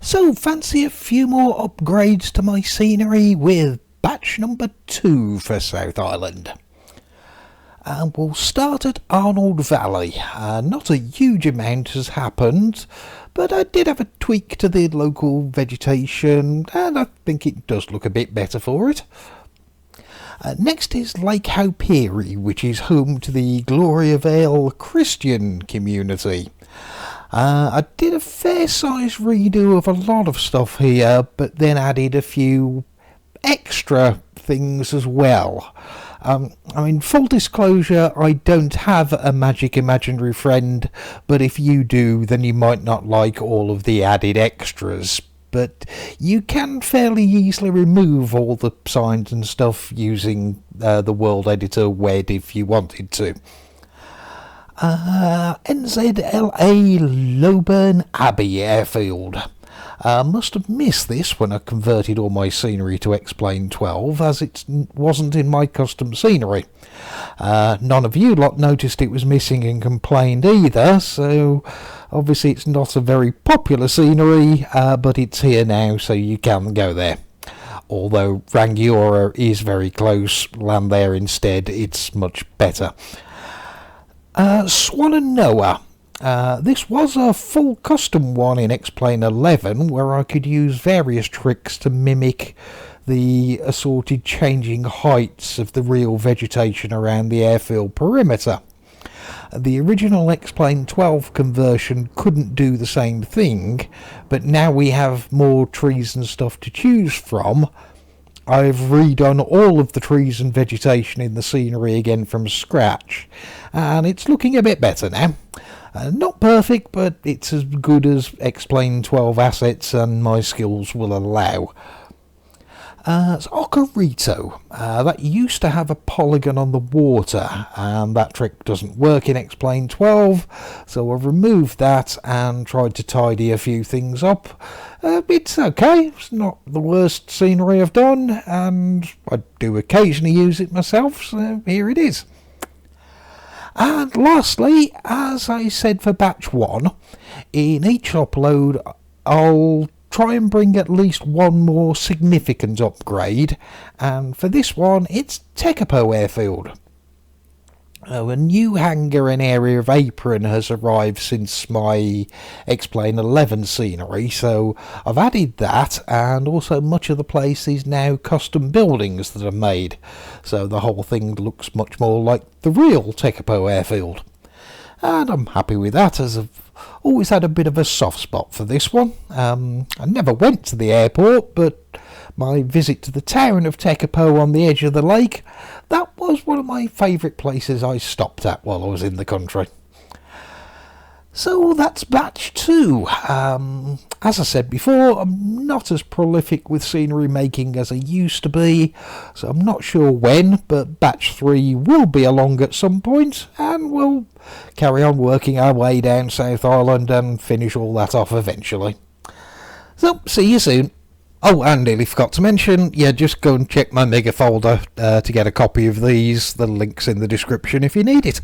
So fancy a few more upgrades to my scenery with batch number 2 for South Island. And we'll start at Arnold Valley. Not a huge amount has happened, but I did have a tweak to the local vegetation and I think it does look a bit better for it. Next is Lake Hauperi, which is home to the Gloria Vale Christian community. I did a fair-sized redo of a lot of stuff here, but then added a few extra things as well. Full disclosure, I don't have a magic imaginary friend, but if you do, then you might not like all of the added extras. But you can fairly easily remove all the signs and stuff using the World Editor WED if you wanted to. NZLA Loburn Abbey Airfield. Must have missed this when I converted all my scenery to Explain 12, as it wasn't in my custom scenery. None of you lot noticed it was missing and complained either, so obviously it's not a very popular scenery, but it's here now, so you can go there. Although Rangiora is very close, land there instead, it's much better. Swan and Noah. This was a full custom one in Explain 11, where I could use various tricks to mimic the assorted changing heights of the real vegetation around the airfield perimeter. The original Explain 12 conversion couldn't do the same thing, but now we have more trees and stuff to choose from. I've redone all of the trees and vegetation in the scenery again from scratch, and it's looking a bit better now. Not perfect, but it's as good as Explain 12 assets and my skills will allow. It's Ocarito. That used to have a polygon on the water, and that trick doesn't work in Explain 12, so I've removed that and tried to tidy a few things up. It's okay, it's not the worst scenery I've done, and I do occasionally use it myself, so here it is. And lastly, as I said for batch 1, in each upload I'll try and bring at least one more significant upgrade, and for this one it's Tekapo Airfield. A new hangar and area of apron has arrived since my Explain 11 scenery, so I've added that, and also much of the place is now custom buildings that are made, so the whole thing looks much more like the real Tekapo Airfield. And I'm happy with that, as I've always had a bit of a soft spot for this one. I never went to the airport, but my visit to the town of Tekapo on the edge of the lake, that was one of my favourite places I stopped at while I was in the country. So that's batch 2. As I said before, I'm not as prolific with scenery making as I used to be, so I'm not sure when, but batch 3 will be along at some point, and we'll carry on working our way down South Island and finish all that off eventually. So, see you soon. Oh, and nearly forgot to mention, just go and check my mega folder to get a copy of these. The link's in the description if you need it.